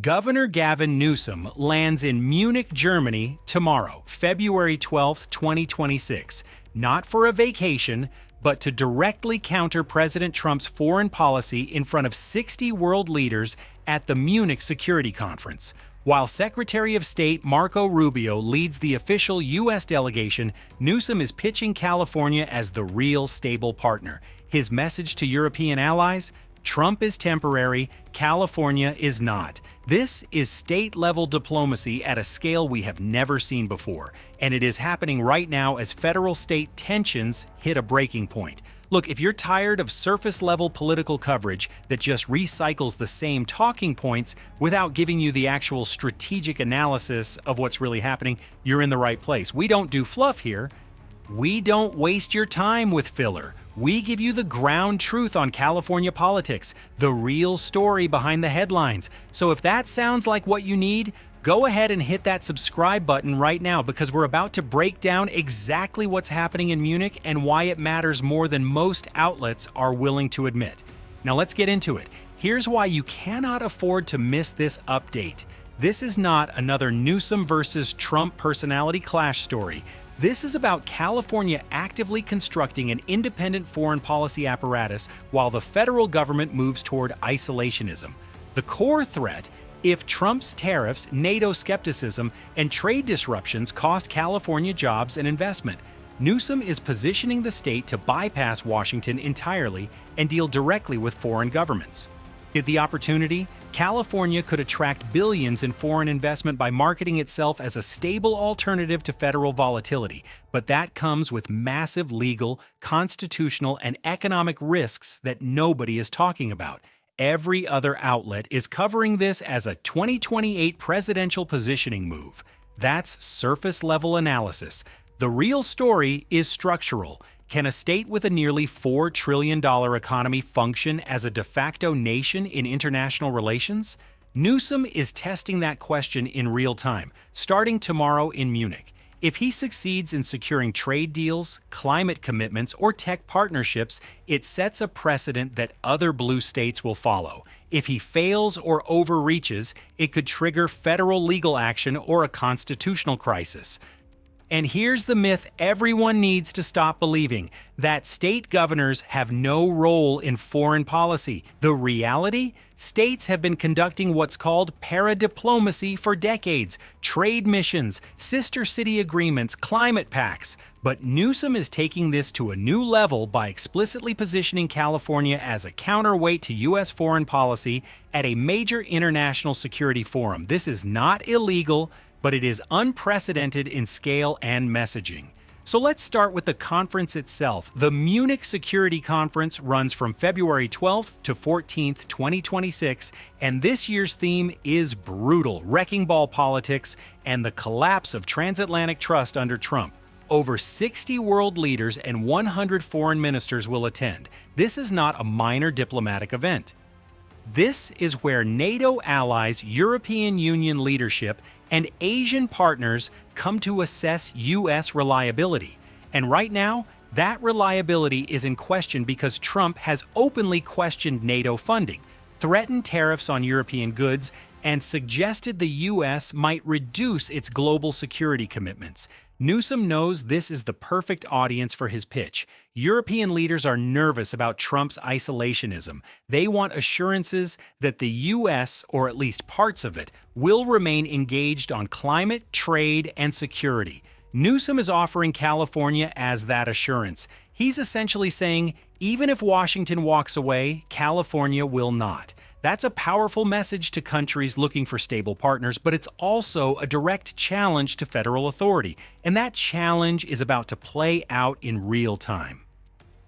Governor Gavin Newsom lands in Munich, Germany tomorrow, February 12, 2026, not for a vacation, but to directly counter President Trump's foreign policy in front of 60 world leaders at the Munich Security Conference. While Secretary of State Marco Rubio leads the official U.S. delegation, Newsom is pitching California as the real stable partner. His message to European allies? Trump is temporary, California is not. This is state-level diplomacy at a scale we have never seen before, and it is happening right now as federal-state tensions hit a breaking point. Look, if you're tired of surface-level political coverage that just recycles the same talking points without giving you the actual strategic analysis of what's really happening, you're in the right place. We don't do fluff here. We don't waste your time with filler. We give you the ground truth on California politics, the real story behind the headlines. So if that sounds like what you need, go ahead and hit that subscribe button right now, because we're about to break down exactly what's happening in Munich and why it matters more than most outlets are willing to admit. Now let's get into it. Here's why you cannot afford to miss this update. This is not another Newsom versus Trump personality clash story. This is about California actively constructing an independent foreign policy apparatus while the federal government moves toward isolationism. The core threat: if Trump's tariffs, NATO skepticism, and trade disruptions cost California jobs and investment, Newsom is positioning the state to bypass Washington entirely and deal directly with foreign governments. Get the opportunity? California could attract billions in foreign investment by marketing itself as a stable alternative to federal volatility, but that comes with massive legal, constitutional, and economic risks that nobody is talking about. Every other outlet is covering this as a 2028 presidential positioning move. That's surface-level analysis. The real story is structural. Can a state with a nearly $4 trillion economy function as a de facto nation in international relations? Newsom is testing that question in real time, starting tomorrow in Munich. If he succeeds in securing trade deals, climate commitments, or tech partnerships, it sets a precedent that other blue states will follow. If he fails or overreaches, it could trigger federal legal action or a constitutional crisis. And here's the myth everyone needs to stop believing: that state governors have no role in foreign policy. The reality? States have been conducting what's called paradiplomacy for decades: trade missions, sister city agreements, climate pacts. But Newsom is taking this to a new level by explicitly positioning California as a counterweight to U.S. foreign policy at a major international security forum. This is not illegal, but it is unprecedented in scale and messaging. So let's start with the conference itself. The Munich Security Conference runs from February 12th to 14th, 2026, and this year's theme is brutal: wrecking ball politics and the collapse of transatlantic trust under Trump. Over 60 world leaders and 100 foreign ministers will attend. This is not a minor diplomatic event. This is where NATO allies, European Union leadership, and Asian partners come to assess U.S. reliability. And right now, that reliability is in question because Trump has openly questioned NATO funding, threatened tariffs on European goods, and suggested the U.S. might reduce its global security commitments. Newsom knows this is the perfect audience for his pitch. European leaders are nervous about Trump's isolationism. They want assurances that the U.S., or at least parts of it, will remain engaged on climate, trade, and security. Newsom is offering California as that assurance. He's essentially saying, even if Washington walks away, California will not. That's a powerful message to countries looking for stable partners, but it's also a direct challenge to federal authority, and that challenge is about to play out in real time.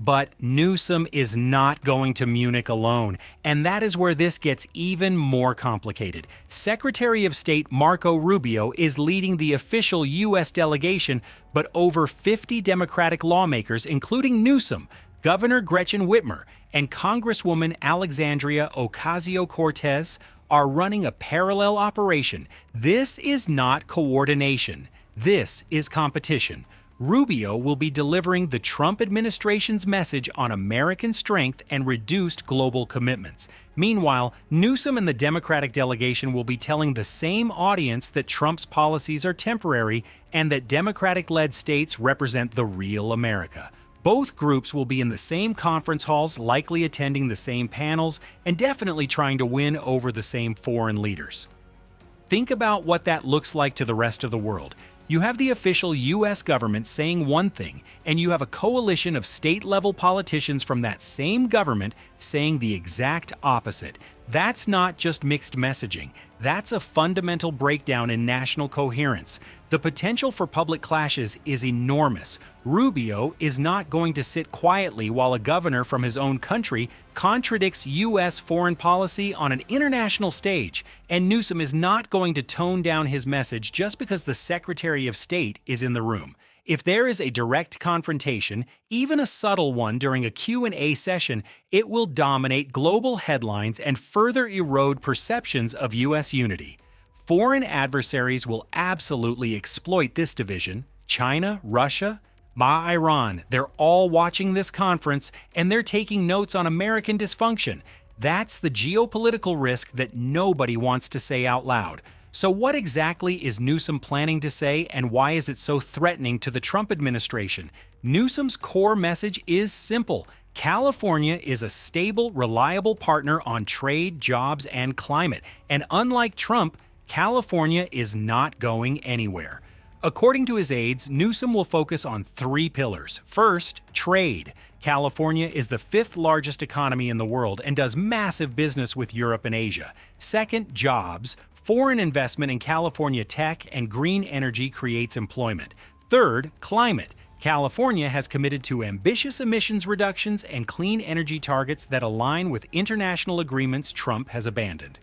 But Newsom is not going to Munich alone, and that is where this gets even more complicated. Secretary of State Marco Rubio is leading the official U.S. delegation, but over 50 Democratic lawmakers, including Newsom, Governor Gretchen Whitmer, and Congresswoman Alexandria Ocasio-Cortez, are running a parallel operation. This is not coordination. This is competition. Rubio will be delivering the Trump administration's message on American strength and reduced global commitments. Meanwhile, Newsom and the Democratic delegation will be telling the same audience that Trump's policies are temporary and that Democratic-led states represent the real America. Both groups will be in the same conference halls, likely attending the same panels, and definitely trying to win over the same foreign leaders. Think about what that looks like to the rest of the world. You have the official U.S. government saying one thing, and you have a coalition of state-level politicians from that same government saying the exact opposite. That's not just mixed messaging. That's a fundamental breakdown in national coherence. The potential for public clashes is enormous. Rubio is not going to sit quietly while a governor from his own country contradicts U.S. foreign policy on an international stage, and Newsom is not going to tone down his message just because the Secretary of State is in the room. If there is a direct confrontation, even a subtle one during a Q&A session, it will dominate global headlines and further erode perceptions of U.S. unity. Foreign adversaries will absolutely exploit this division. China, Russia, Iran, they're all watching this conference and they're taking notes on American dysfunction. That's the geopolitical risk that nobody wants to say out loud. So what exactly is Newsom planning to say, and why is it so threatening to the Trump administration? Newsom's core message is simple. California is a stable, reliable partner on trade, jobs, and climate. And unlike Trump, California is not going anywhere. According to his aides, Newsom will focus on three pillars. First, trade. California is the fifth largest economy in the world and does massive business with Europe and Asia. Second, jobs. Foreign investment in California tech and green energy creates employment. Third, climate. California has committed to ambitious emissions reductions and clean energy targets that align with international agreements Trump has abandoned.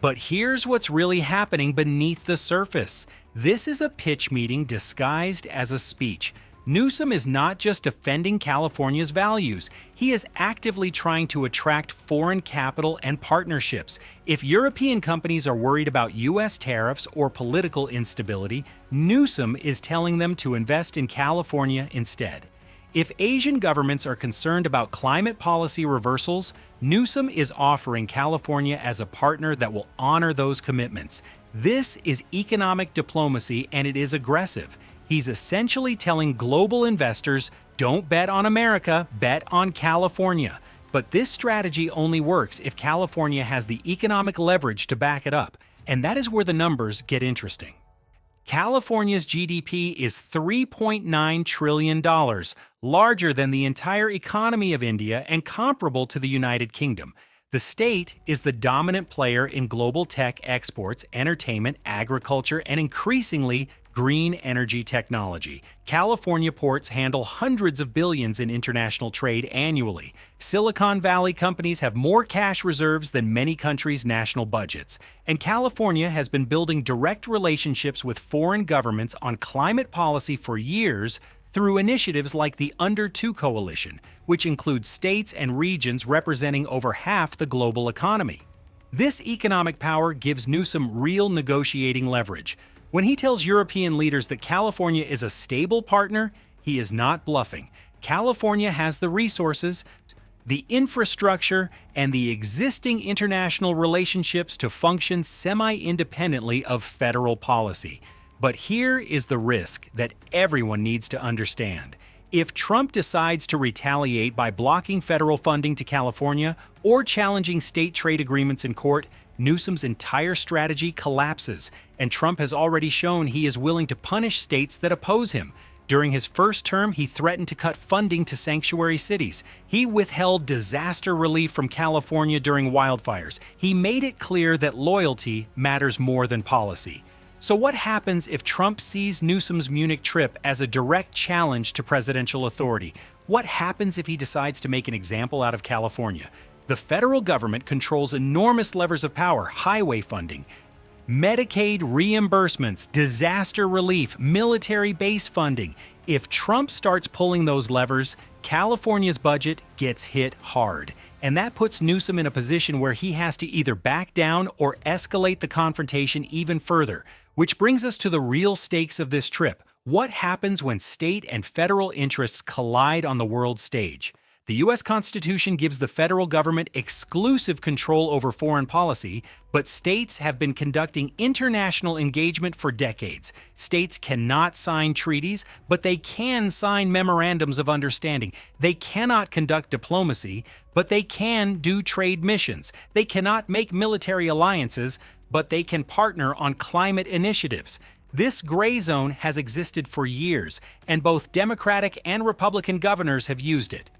But here's what's really happening beneath the surface. This is a pitch meeting disguised as a speech. Newsom is not just defending California's values, he is actively trying to attract foreign capital and partnerships. If European companies are worried about U.S. tariffs or political instability, Newsom is telling them to invest in California instead. If Asian governments are concerned about climate policy reversals, Newsom is offering California as a partner that will honor those commitments. This is economic diplomacy, and it is aggressive. He's essentially telling global investors, don't bet on America, bet on California. But this strategy only works if California has the economic leverage to back it up, and that is where the numbers get interesting. California's GDP is $3.9 trillion, larger than the entire economy of India and comparable to the United Kingdom. The state is the dominant player in global tech exports, entertainment, agriculture, and increasingly green energy technology. California ports handle hundreds of billions in international trade annually. Silicon Valley companies have more cash reserves than many countries' national budgets. And California has been building direct relationships with foreign governments on climate policy for years through initiatives like the Under 2 Coalition, which includes states and regions representing over half the global economy. This economic power gives Newsom real negotiating leverage. When he tells European leaders that California is a stable partner, he is not bluffing. California has the resources, the infrastructure, and the existing international relationships to function semi-independently of federal policy. But here is the risk that everyone needs to understand. If Trump decides to retaliate by blocking federal funding to California or challenging state trade agreements in court, Newsom's entire strategy collapses, and Trump has already shown he is willing to punish states that oppose him. During his first term, he threatened to cut funding to sanctuary cities. He withheld disaster relief from California during wildfires. He made it clear that loyalty matters more than policy. So what happens if Trump sees Newsom's Munich trip as a direct challenge to presidential authority? What happens if he decides to make an example out of California? The federal government controls enormous levers of power: highway funding, Medicaid reimbursements, disaster relief, military base funding. If Trump starts pulling those levers, California's budget gets hit hard. And that puts Newsom in a position where he has to either back down or escalate the confrontation even further. Which brings us to the real stakes of this trip. What happens when state and federal interests collide on the world stage? The U.S. Constitution gives the federal government exclusive control over foreign policy, but states have been conducting international engagement for decades. States cannot sign treaties, but they can sign memorandums of understanding. They cannot conduct diplomacy, but they can do trade missions. They cannot make military alliances, but they can partner on climate initiatives. This gray zone has existed for years, and both Democratic and Republican governors have used it.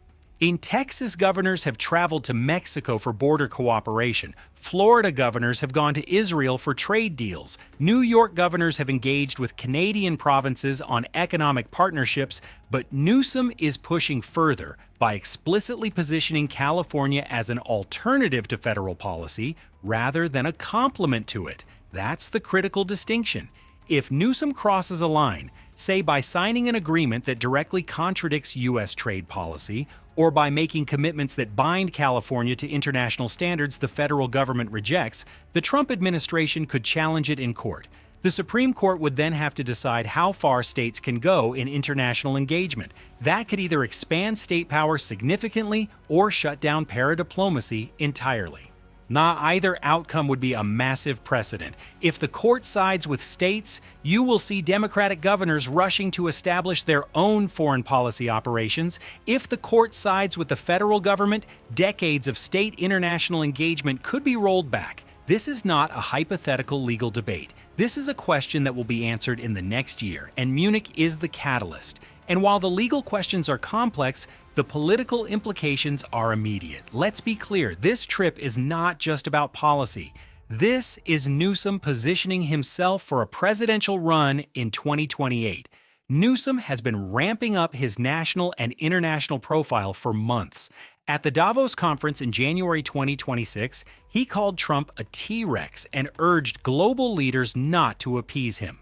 In Texas, governors have traveled to Mexico for border cooperation. Florida governors have gone to Israel for trade deals. New York governors have engaged with Canadian provinces on economic partnerships, but Newsom is pushing further by explicitly positioning California as an alternative to federal policy rather than a complement to it. That's the critical distinction. If Newsom crosses a line, say by signing an agreement that directly contradicts U.S. trade policy, or by making commitments that bind California to international standards the federal government rejects, the Trump administration could challenge it in court. The Supreme Court would then have to decide how far states can go in international engagement. That could either expand state power significantly or shut down paradiplomacy entirely. Either outcome would be a massive precedent. If the court sides with states, you will see Democratic governors rushing to establish their own foreign policy operations. If the court sides with the federal government, decades of state international engagement could be rolled back. This is not a hypothetical legal debate. This is a question that will be answered in the next year, and Munich is the catalyst. And while the legal questions are complex, the political implications are immediate. Let's be clear, this trip is not just about policy. This is Newsom positioning himself for a presidential run in 2028. Newsom has been ramping up his national and international profile for months. At the Davos conference in January 2026, he called Trump a T-Rex and urged global leaders not to appease him.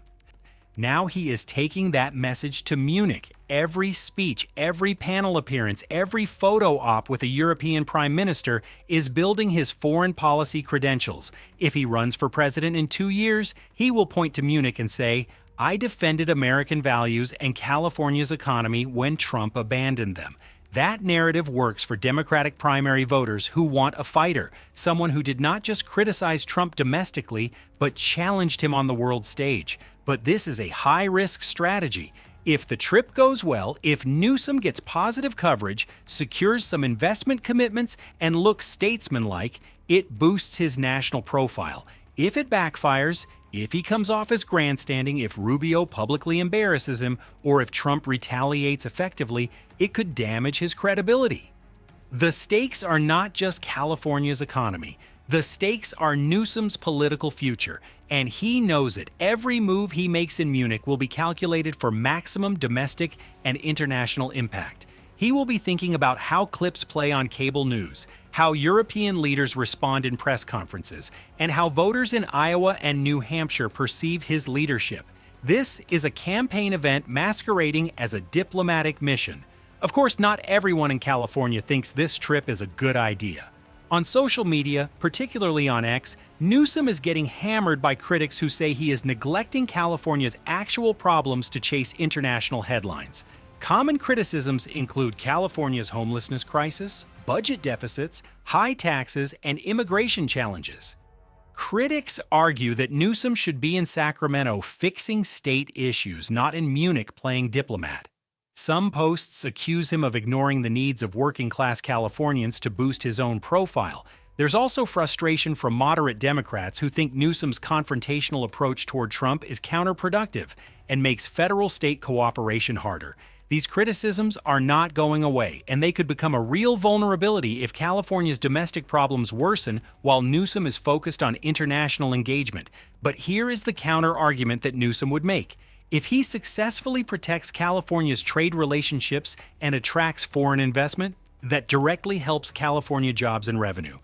Now he is taking that message to Munich. Every speech, every panel appearance, every photo op with a European prime minister is building his foreign policy credentials. If he runs for president in 2 years, he will point to Munich and say, "I defended American values and California's economy when Trump abandoned them." That narrative works for Democratic primary voters who want a fighter, someone who did not just criticize Trump domestically, but challenged him on the world stage. But this is a high-risk strategy. If the trip goes well, if Newsom gets positive coverage, secures some investment commitments, and looks statesmanlike, it boosts his national profile. If it backfires, if he comes off as grandstanding, if Rubio publicly embarrasses him, or if Trump retaliates effectively, it could damage his credibility. The stakes are not just California's economy. The stakes are Newsom's political future, and he knows it. Every move he makes in Munich will be calculated for maximum domestic and international impact. He will be thinking about how clips play on cable news, how European leaders respond in press conferences, and how voters in Iowa and New Hampshire perceive his leadership. This is a campaign event masquerading as a diplomatic mission. Of course, not everyone in California thinks this trip is a good idea. On social media, particularly on X, Newsom is getting hammered by critics who say he is neglecting California's actual problems to chase international headlines. Common criticisms include California's homelessness crisis, budget deficits, high taxes, and immigration challenges. Critics argue that Newsom should be in Sacramento fixing state issues, not in Munich playing diplomat. Some posts accuse him of ignoring the needs of working-class Californians to boost his own profile. There's also frustration from moderate Democrats who think Newsom's confrontational approach toward Trump is counterproductive and makes federal-state cooperation harder. These criticisms are not going away, and they could become a real vulnerability if California's domestic problems worsen while Newsom is focused on international engagement. But here is the counter-argument that Newsom would make. If he successfully protects California's trade relationships and attracts foreign investment, that directly helps California jobs and revenue.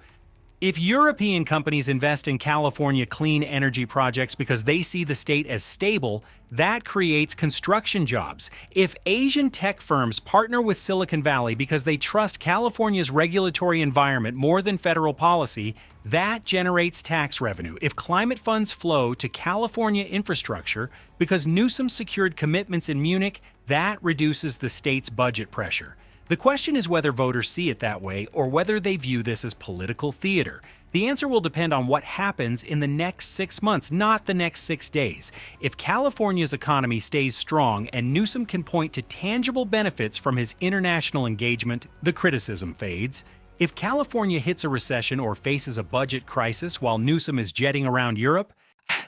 If European companies invest in California clean energy projects because they see the state as stable, that creates construction jobs. If Asian tech firms partner with Silicon Valley because they trust California's regulatory environment more than federal policy, That generates tax revenue if climate funds flow to California infrastructure because Newsom secured commitments in Munich. That reduces the state's budget pressure. The question is whether voters see it that way or whether they view this as political theater. The answer will depend on what happens in the next 6 months, not the next 6 days. If California's economy stays strong and Newsom can point to tangible benefits from his international engagement, the criticism fades. If California hits a recession or faces a budget crisis while Newsom is jetting around Europe,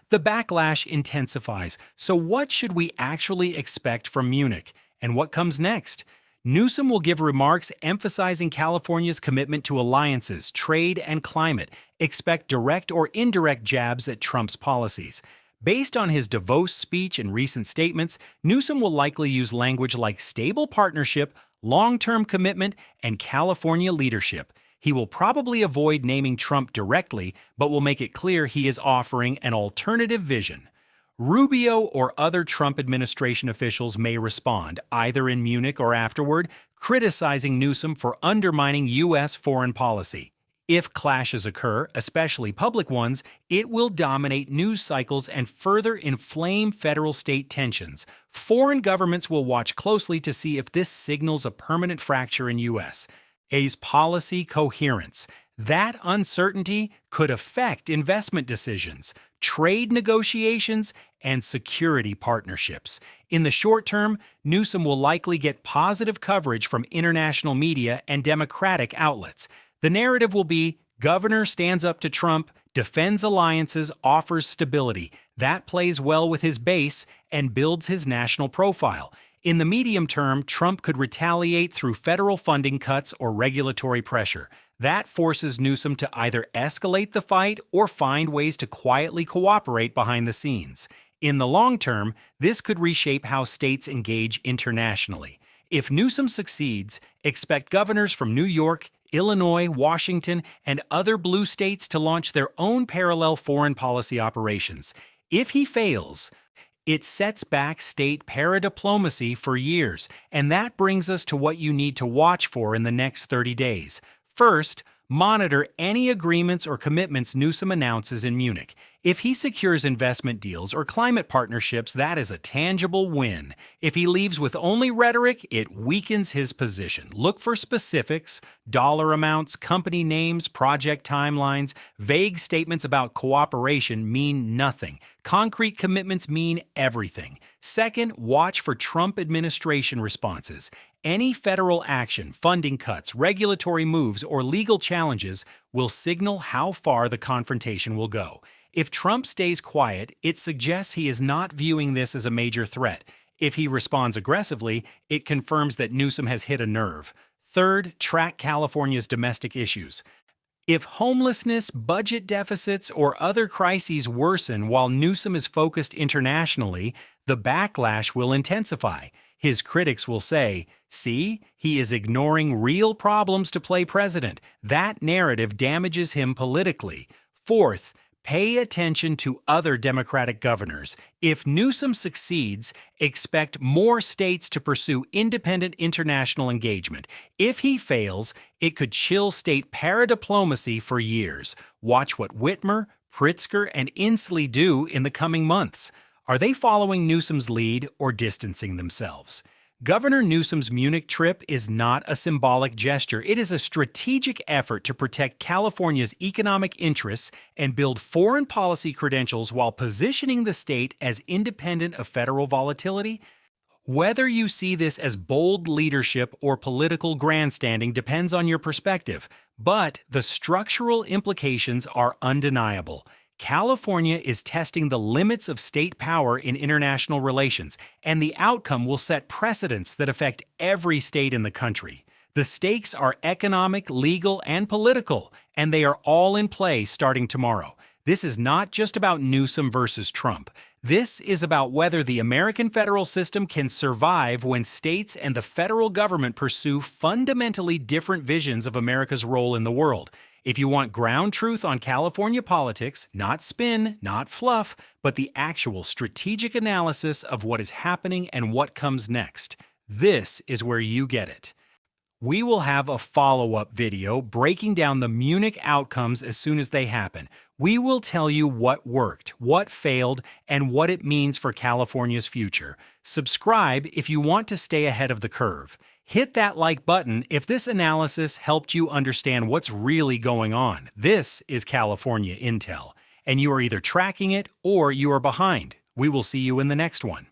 the backlash intensifies. So what should we actually expect from Munich? And what comes next? Newsom will give remarks emphasizing California's commitment to alliances, trade, and climate. Expect direct or indirect jabs at Trump's policies. Based on his Davos speech and recent statements, Newsom will likely use language like stable partnership, long-term commitment, and California leadership. He will probably avoid naming Trump directly, but will make it clear he is offering an alternative vision. Rubio or other Trump administration officials may respond, either in Munich or afterward, criticizing Newsom for undermining U.S. foreign policy. If clashes occur, especially public ones, it will dominate news cycles and further inflame federal-state tensions. Foreign governments will watch closely to see if this signals a permanent fracture in U.S.'s policy coherence. That uncertainty could affect investment decisions, trade negotiations, and security partnerships. In the short term, Newsom will likely get positive coverage from international media and Democratic outlets. The narrative will be, Governor stands up to Trump, defends alliances, offers stability. That plays well with his base and builds his national profile. In the medium term, Trump could retaliate through federal funding cuts or regulatory pressure. That forces Newsom to either escalate the fight or find ways to quietly cooperate behind the scenes. In the long term, this could reshape how states engage internationally. If Newsom succeeds, expect governors from New York, Illinois, Washington, and other blue states to launch their own parallel foreign policy operations. If he fails, it sets back state paradiplomacy for years, and that brings us to what you need to watch for in the next 30 days. First, monitor any agreements or commitments Newsom announces in Munich. If he secures investment deals or climate partnerships, that is a tangible win. If he leaves with only rhetoric, it weakens his position. Look for specifics, dollar amounts, company names, project timelines. Vague statements about cooperation mean nothing. Concrete commitments mean everything. Second, watch for Trump administration responses. Any federal action, funding cuts, regulatory moves, or legal challenges will signal how far the confrontation will go. If Trump stays quiet, it suggests he is not viewing this as a major threat. If he responds aggressively, it confirms that Newsom has hit a nerve. Third, track California's domestic issues. If homelessness, budget deficits, or other crises worsen while Newsom is focused internationally, the backlash will intensify. His critics will say, "See, he is ignoring real problems to play president." That narrative damages him politically. Fourth, pay attention to other Democratic governors. If Newsom succeeds, expect more states to pursue independent international engagement. If he fails, it could chill state paradiplomacy for years. Watch what Whitmer, Pritzker, and Inslee do in the coming months. Are they following Newsom's lead or distancing themselves? Governor Newsom's Munich trip is not a symbolic gesture. It is a strategic effort to protect California's economic interests and build foreign policy credentials while positioning the state as independent of federal volatility. Whether you see this as bold leadership or political grandstanding depends on your perspective, but the structural implications are undeniable. California is testing the limits of state power in international relations, and the outcome will set precedents that affect every state in the country. The stakes are economic, legal, and political, and they are all in play starting tomorrow. This is not just about Newsom versus Trump. This is about whether the American federal system can survive when states and the federal government pursue fundamentally different visions of America's role in the world. If you want ground truth on California politics, not spin, not fluff, but the actual strategic analysis of what is happening and what comes next, this is where you get it. We will have a follow-up video breaking down the Munich outcomes as soon as they happen. We will tell you what worked, what failed, and what it means for California's future. Subscribe if you want to stay ahead of the curve. Hit that like button if this analysis helped you understand what's really going on. This is California Intel, and you are either tracking it or you are behind. We will see you in the next one.